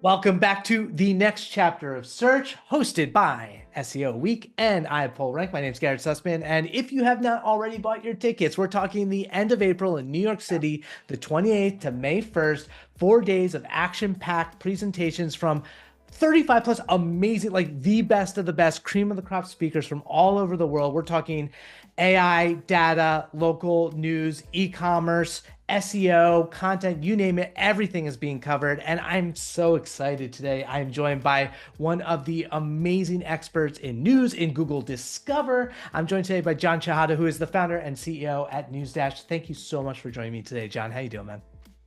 Welcome back to the next chapter of Search, hosted by SEO Week and iPullRank. My name is Garrett Sussman, and if you have not already bought your tickets, we're talking the end of April in New York City, the 28th to May 1st, 4 days of action-packed presentations from 35 plus amazing, like the best of the best, cream of the crop speakers from all over the world. We're talking AI, data, local news, e-commerce, SEO, content, you name it, everything is being covered. And I'm so excited today. I'm joined by one of the amazing experts in news in Google Discover. I'm joined today by John Shehata, who is the founder and CEO at NewzDash. Thank you so much for joining me today, John. How you doing, man?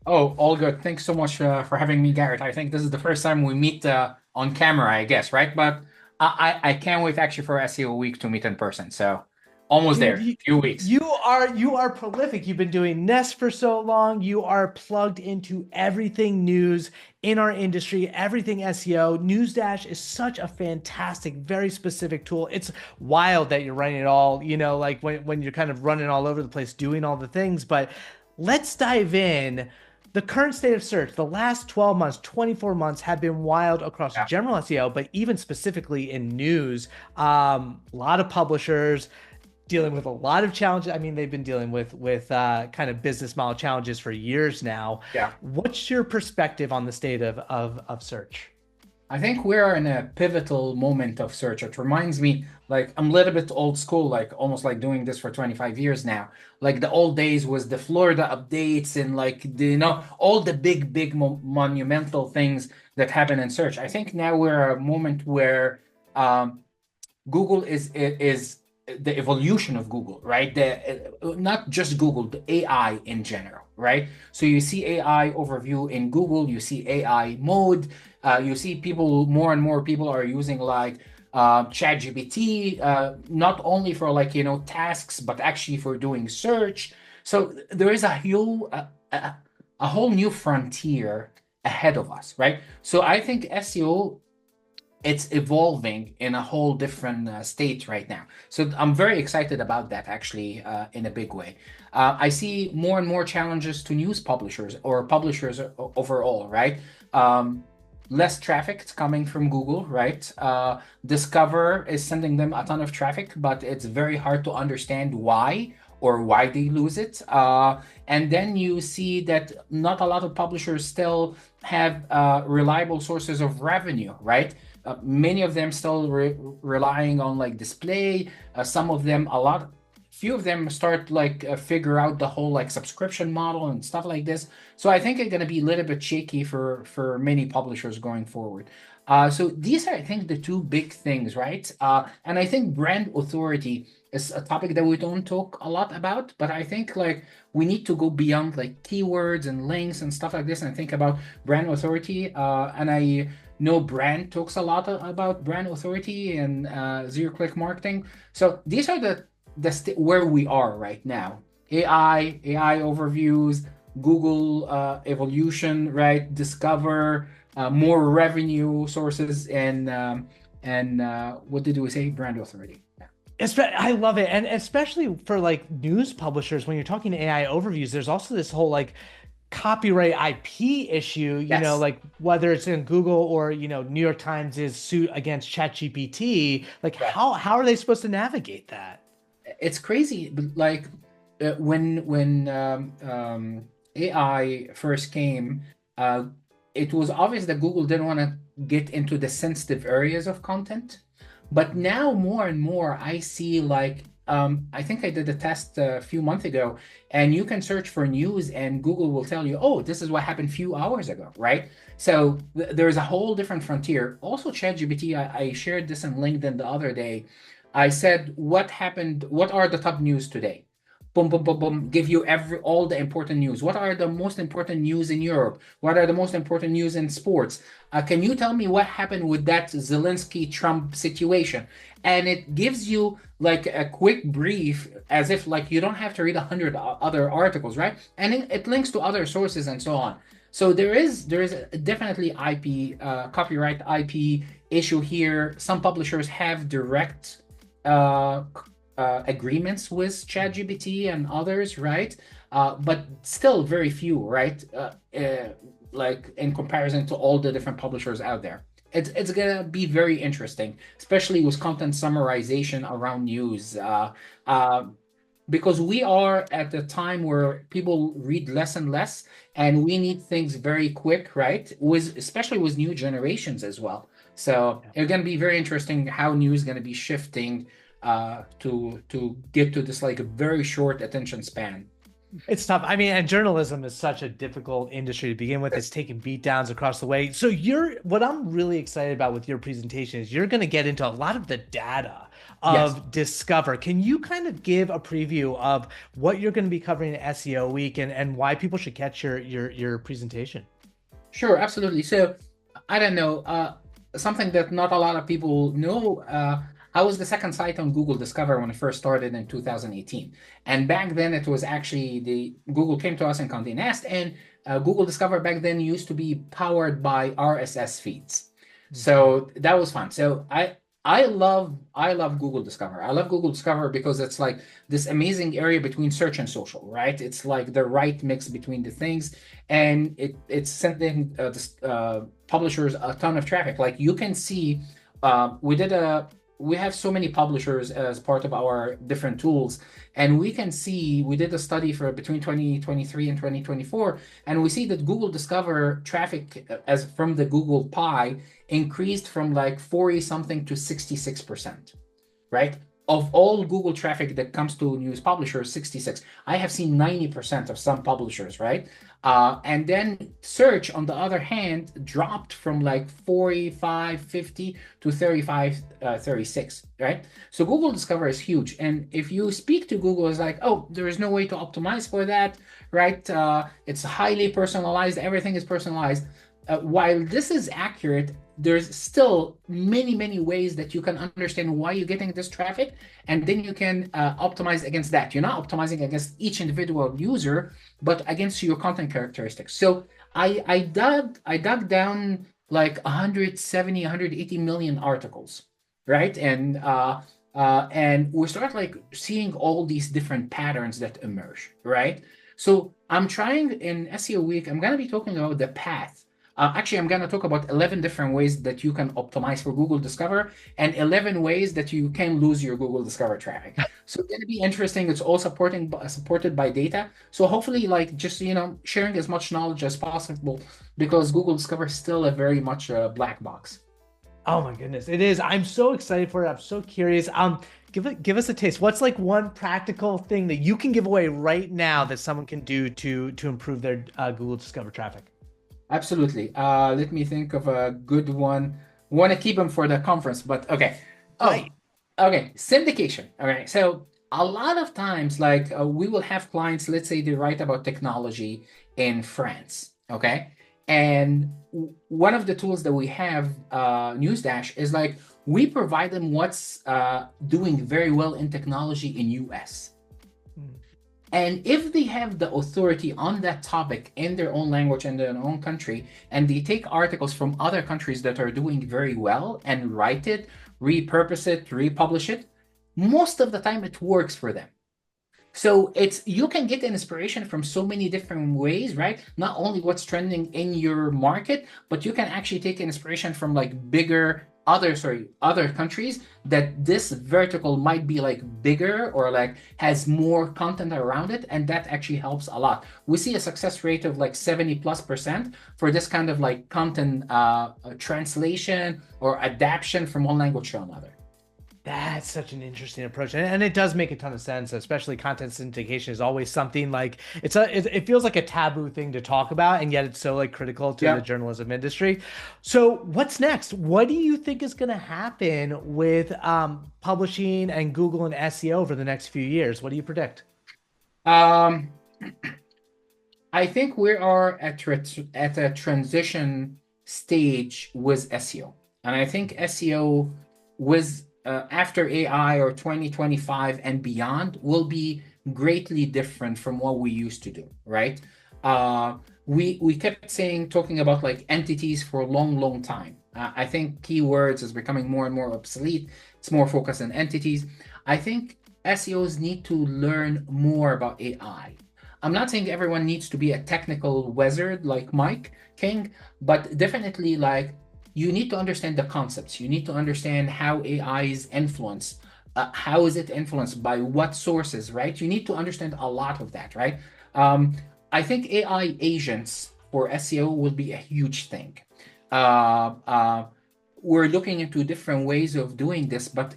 Oh, all good. Thanks so much for having me, Garrett. I think this is the first time we meet on camera, I guess, right? But I can't wait actually for SEO week to meet in person. So almost Dude, there, you, few weeks. you are prolific. You've been doing Nest for so long. You are plugged into everything news in our industry, everything SEO. NewzDash is such a fantastic, very specific tool. It's wild that you're running it all, like when you're kind of running all over the place, doing all the things. But let's dive in. The current state of search, the last 12 months, 24 months have been wild across Yeah. general SEO, but even specifically in news. A lot of publishers dealing with a lot of challenges. I mean, they've been dealing with kind of business model challenges for years now. Yeah. What's your perspective on the state of search? I think we're in a pivotal moment of search. It reminds me, like, I'm a little bit old school, like almost like doing this for 25 years now. Like the old days was the Florida updates and like all the big monumental things that happen in search. I think now we're at a moment where Google is the evolution of Google, right? Not just Google, the AI in general, right? So you see AI overview in Google, you see AI mode, you see people more and more people are using like ChatGPT, not only for like tasks, but actually for doing search. So there is a whole new frontier ahead of us, right? So I think SEO it's evolving in a whole different state right now. So I'm very excited about that actually in a big way. I see more and more challenges to news publishers or publishers overall, right? Less traffic is coming from Google, right? Discover is sending them a ton of traffic, but it's very hard to understand why or why they lose it. And then you see that not a lot of publishers still have reliable sources of revenue, right? Many of them still relying on like display. Some of them, few of them start like figure out the whole like subscription model and stuff like this. So I think it's going to be a little bit shaky for many publishers going forward. So these are, I think, the two big things, right? And I think brand authority is a topic that we don't talk a lot about, but I think like we need to go beyond like keywords and links and stuff like this and think about brand authority. And I know brand talks a lot about brand authority and zero-click marketing. So these are where we are right now. AI overviews, Google evolution, right? Discover more revenue sources and what did we say? Brand authority. Yeah. I love it. And especially for like news publishers, when you're talking AI overviews, there's also this whole like copyright IP issue, Yes. like whether it's in Google or, New York Times' suit against ChatGPT, like Yeah. how are they supposed to navigate that? It's crazy, but like when AI first came, it was obvious that Google didn't want to get into the sensitive areas of content. But now more and more, I see like I think I did a test a few months ago, and you can search for news, and Google will tell you, "Oh, this is what happened a few hours ago," right? So there's a whole different frontier. Also, ChatGPT, I shared this on LinkedIn the other day. I said, "What happened? What are the top news today?" Boom, boom, boom, boom. Give you all the important news. What are the most important news in Europe? What are the most important news in sports? Can you tell me what happened with that Zelensky-Trump situation? And it gives you like a quick brief, as if like you don't have to read 100 other articles, right? And it links to other sources and so on. So there is definitely IP copyright IP issue here. Some publishers have direct uh, agreements with ChatGPT and others, right? But still very few, right? like in comparison to all the different publishers out there. It's gonna be very interesting, especially with content summarization around news. Uh, because we are at the time where people read less and less, and we need things very quick, right? With especially with new generations as well. So it's going to be very interesting how news is going to be shifting to get to this like a very short attention span. It's tough. I mean, and journalism is such a difficult industry to begin with. It's taking beat downs across the way. So what I'm really excited about with your presentation is you're going to get into a lot of the data of Yes. Discover. Can you kind of give a preview of what you're going to be covering at SEO Week and why people should catch your presentation? Sure, absolutely. So I don't know, something that not a lot of people know. I was the second site on Google Discover when it first started in 2018. And back then it was actually the Google came to us in Condé Nast, and Google Discover back then used to be powered by RSS feeds. So that was fun. So I love Google Discover. I love Google Discover because it's like this amazing area between search and social, right? It's like the right mix between the things, and it's sending publishers a ton of traffic. Like you can see, we have so many publishers as part of our different tools, and we can see we did a study for between 2023 and 2024, and we see that Google Discover traffic as from the Google Pie increased from like 40 something to 66%, right? Of all Google traffic that comes to news publishers, 66. I have seen 90% of some publishers, right? And then search, on the other hand, dropped from like 45, 50 to 35, 36, right? So Google Discover is huge. And if you speak to Google, it's like, oh, there is no way to optimize for that, right? It's highly personalized. Everything is personalized. While this is accurate, there's still many ways that you can understand why you're getting this traffic, and then you can optimize against that. You're not optimizing against each individual user, but against your content characteristics. So I dug down like 170, 180 million articles, right? And we start like seeing all these different patterns that emerge, right? So I'm trying in SEO Week, I'm going to be talking about the path. Actually, I'm going to talk about 11 different ways that you can optimize for Google Discover and 11 ways that you can lose your Google Discover traffic. So it's going to be interesting. It's all supported by data. So hopefully, like just, sharing as much knowledge as possible, because Google Discover is still a very much a black box. Oh my goodness, it is. I'm so excited for it. I'm so curious. Give us a taste. What's like one practical thing that you can give away right now that someone can do to improve their Google Discover traffic? Absolutely. Let me think of a good one. Want to keep them for the conference, but okay. Oh, okay. Syndication. Okay. So a lot of times, like we will have clients, let's say they write about technology in France. Okay. And one of the tools that we have, NewzDash, is like we provide them what's doing very well in technology in US. And if they have the authority on that topic in their own language and their own country, and they take articles from other countries that are doing very well and write it, repurpose it, republish it, most of the time it works for them. So you can get inspiration from so many different ways, right? Not only what's trending in your market, but you can actually take inspiration from like other countries that this vertical might be like bigger or like has more content around it, and that actually helps a lot. We see a success rate of like 70+% for this kind of like content translation or adaptation from one language to another. That's such an interesting approach, and it does make a ton of sense. Especially content syndication is always something like it feels like a taboo thing to talk about, and yet it's so like critical to the journalism industry. So what's next? What do you think is going to happen with publishing and Google and SEO over the next few years? What do you predict? I think we are at a transition stage with SEO, and I think SEO with after AI or 2025 and beyond will be greatly different from what we used to do, right? We kept talking about like entities for a long time. I think keywords is becoming more and more obsolete. It's more focused on entities. I think SEOs need to learn more about AI. I'm not saying everyone needs to be a technical wizard like Mike King, but definitely like you need to understand the concepts. You need to understand how AI is influenced. How is it influenced by what sources, right? You need to understand a lot of that, right? Um, I think AI agents for SEO will be a huge thing. Uh, uh, we're looking into different ways of doing this, but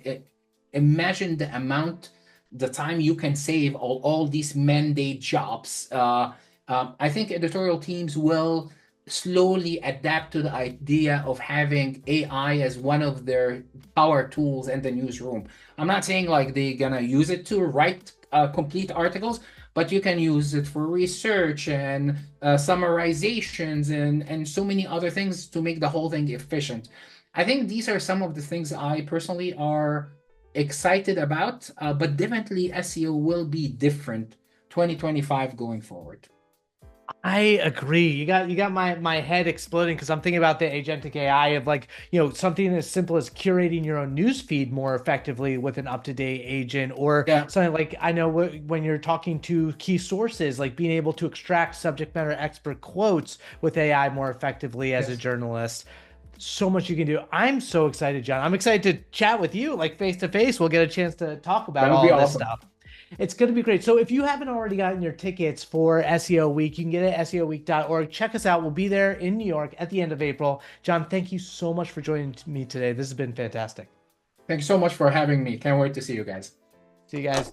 imagine the time you can save all these mandate jobs. I think editorial teams will slowly adapt to the idea of having AI as one of their power tools in the newsroom. I'm not saying like they're gonna use it to write complete articles, but you can use it for research and summarizations and so many other things to make the whole thing efficient. I think these are some of the things I personally are excited about, but definitely SEO will be different 2025 going forward. I agree. You got my head exploding because I'm thinking about the agentic AI of like, something as simple as curating your own news feed more effectively with an up-to-date agent, or Yeah. something like I know when you're talking to key sources, like being able to extract subject matter expert quotes with AI more effectively as a Yes. journalist. So much you can do. I'm so excited, John. I'm excited to chat with you like face to face. We'll get a chance to talk That about would all be of this awesome. stuff. It's going to be great. So if you haven't already gotten your tickets for SEO Week, you can get it at seoweek.org. Check us out. We'll be there in New York at the end of April. John, thank you so much for joining me today. This has been fantastic. Thank you so much for having me. Can't wait to see you guys. See you guys.